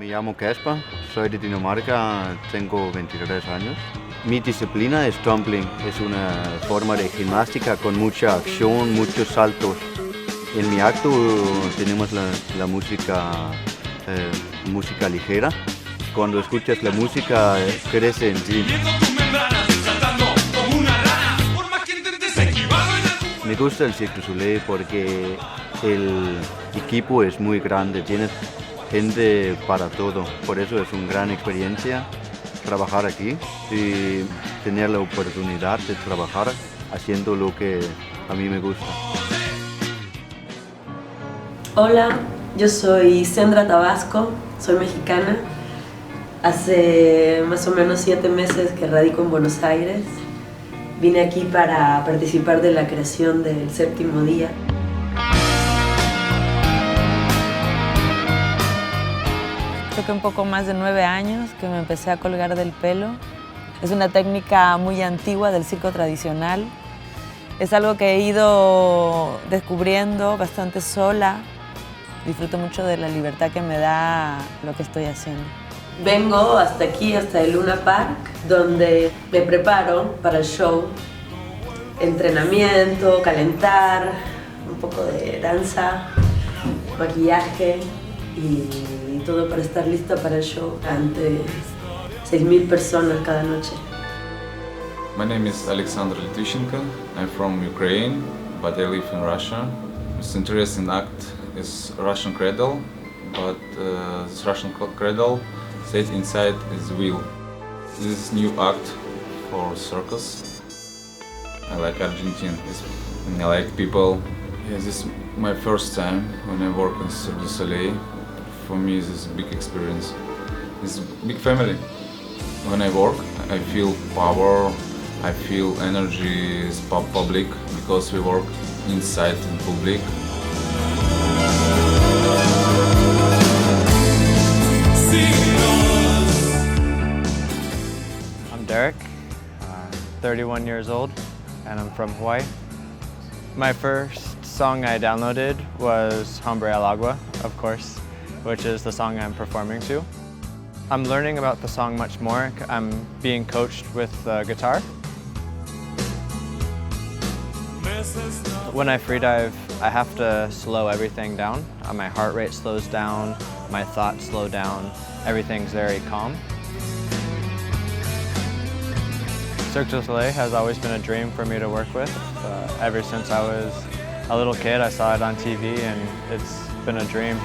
Me llamo Casper, soy de Dinamarca, tengo 23 años. Mi disciplina es tumbling, es una forma de gimnástica con mucha acción, muchos saltos. En mi acto tenemos la música, música ligera. Cuando escuchas la música, crece en ti. Me gusta el Cirque du Soleil porque el equipo es muy grande, tienes gente para todo. Por eso es una gran experiencia trabajar aquí y tener la oportunidad de trabajar haciendo lo que a mí me gusta. Hola, yo soy Sandra Tabasco, soy mexicana. Hace más o menos 7 meses que radico en Buenos Aires. Vine aquí para participar de la creación del Séptimo Día. Creo que un poco más de 9 años que me empecé a colgar del pelo. Es una técnica muy antigua del circo tradicional. Es algo que he ido descubriendo bastante sola. Disfruto mucho de la libertad que me da lo que estoy haciendo. Vengo hasta aquí, hasta el Luna Park, donde me preparo para el show. Entrenamiento, calentar, un poco de danza, maquillaje y todo para estar lista para el show ante 6.000 personas cada noche. My name is Alexander Litvichenko. I'm from Ukraine, but I live in Russia. Most interesting act is Russian cradle, but this Russian cradle set inside is wheel. This is new act for circus. I like Argentine, and I like people. Yeah, this is my first time when I work in Cirque du Soleil. For me, this is a big experience. It's a big family. When I work, I feel power, I feel energy is public because we work inside in public. I'm Derek, 31 years old, and I'm from Hawaii. My first song I downloaded was Hombre al Agua, of course, which is the song I'm performing to. I'm learning about the song much more. I'm being coached with the guitar. When I freedive, I have to slow everything down. My heart rate slows down, my thoughts slow down, everything's very calm. Cirque du Soleil has always been a dream for me to work with. Ever since I was a little kid, I saw it on TV and it's been a dream.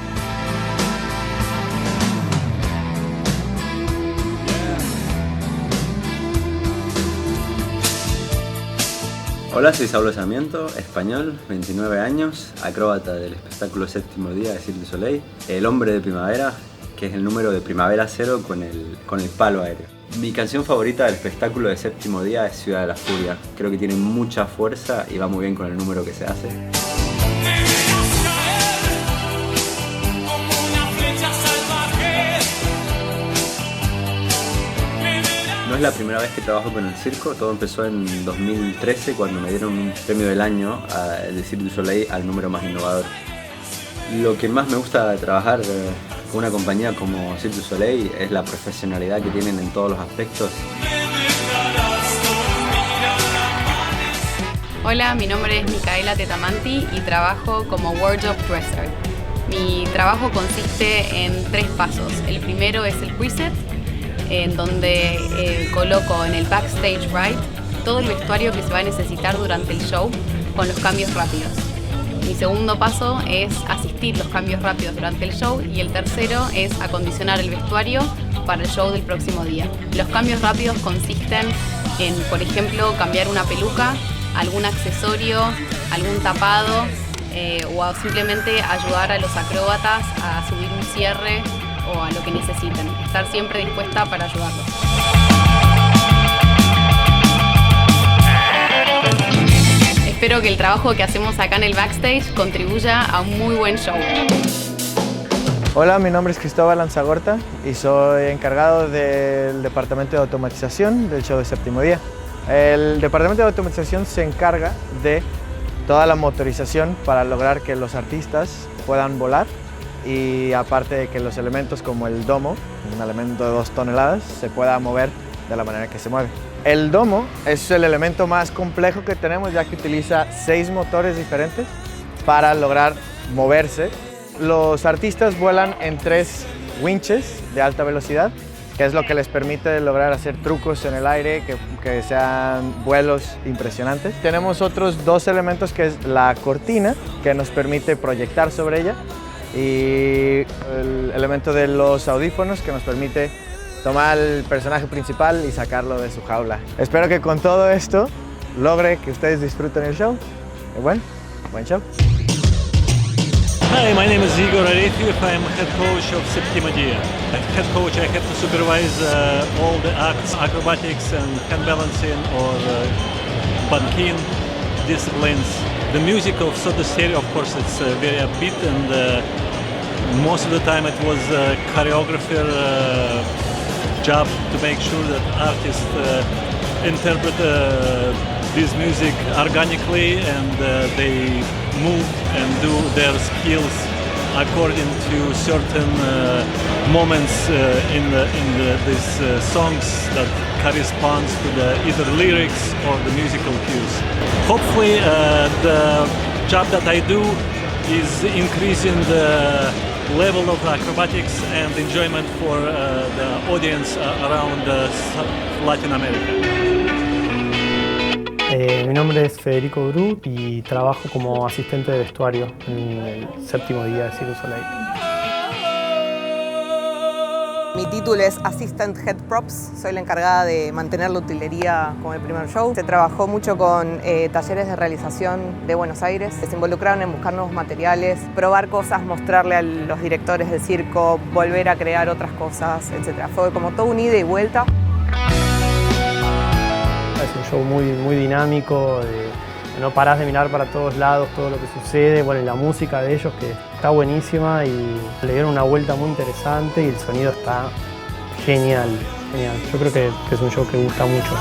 Hola, soy Saulo Sarmiento, español, 29 años, acróbata del espectáculo Séptimo Día de Cirque du Soleil, el hombre de primavera, que es el número de primavera cero con el palo aéreo. Mi canción favorita del espectáculo de Séptimo Día es Ciudad de la Furia. Creo que tiene mucha fuerza y va muy bien con el número que se hace. No es la primera vez que trabajo con el circo, todo empezó en 2013 cuando me dieron un premio del año de Cirque du Soleil al número más innovador. Lo que más me gusta de trabajar con una compañía como Cirque du Soleil es la profesionalidad que tienen en todos los aspectos. Hola, mi nombre es Micaela Tetamanti y trabajo como wardrobe dresser. Mi trabajo consiste en 3 pasos. El primero es el preset, en donde coloco en el backstage right todo el vestuario que se va a necesitar durante el show con los cambios rápidos. Mi segundo paso es asistir los cambios rápidos durante el show y el tercero es acondicionar el vestuario para el show del próximo día. Los cambios rápidos consisten en, por ejemplo, cambiar una peluca, algún accesorio, algún tapado o simplemente ayudar a los acróbatas a subir un cierre o a lo que necesiten. Estar siempre dispuesta para ayudarlos. Espero que el trabajo que hacemos acá en el backstage contribuya a un muy buen show. Hola, mi nombre es Cristóbal Lanzagorta y soy encargado del departamento de automatización del show de Séptimo Día. El departamento de automatización se encarga de toda la motorización para lograr que los artistas puedan volar y aparte de que los elementos como el domo, un elemento de 2 toneladas, se pueda mover de la manera que se mueve. El domo es el elemento más complejo que tenemos, ya que utiliza 6 motores diferentes para lograr moverse. Los artistas vuelan en 3 winches de alta velocidad, que es lo que les permite lograr hacer trucos en el aire, que sean vuelos impresionantes. Tenemos otros 2 elementos, que es la cortina, que nos permite proyectar sobre ella, y el elemento de los audífonos, que nos permite tomar al personaje principal y sacarlo de su jaula. Espero que con todo esto logre que ustedes disfruten el show. Y bueno, buen show. Hi, my name is Igor Arefiev. I am head coach of Septima Dia. As head coach, I have to supervise all the acts, acrobatics and hand balancing or bankin disciplines. The music of Soda Stereo, of course, it's very upbeat, and most of the time it was a choreographer job to make sure that artists interpret this music organically, and they move and do their skills according to certain moments in these songs that corresponds to the either lyrics or the musical cues. Hopefully the job that I do is increasing the level of acrobatics and enjoyment for the audience around Latin America. Mi nombre es Federico Bru y trabajo como asistente de vestuario en el séptimo día de Cirque du Soleil. Mi título es Assistant Head Props, soy la encargada de mantener la utilería como el primer show. Se trabajó mucho con talleres de realización de Buenos Aires. Se involucraron en buscar nuevos materiales, probar cosas, mostrarle a los directores de circo, volver a crear otras cosas, etc. Fue como todo un ida y vuelta. Es un show muy dinámico, no parás de mirar para todos lados todo lo que sucede. Bueno, y la música de ellos, que está buenísima, y le dieron una vuelta muy interesante y el sonido está genial. Yo creo que es un show que gusta mucho.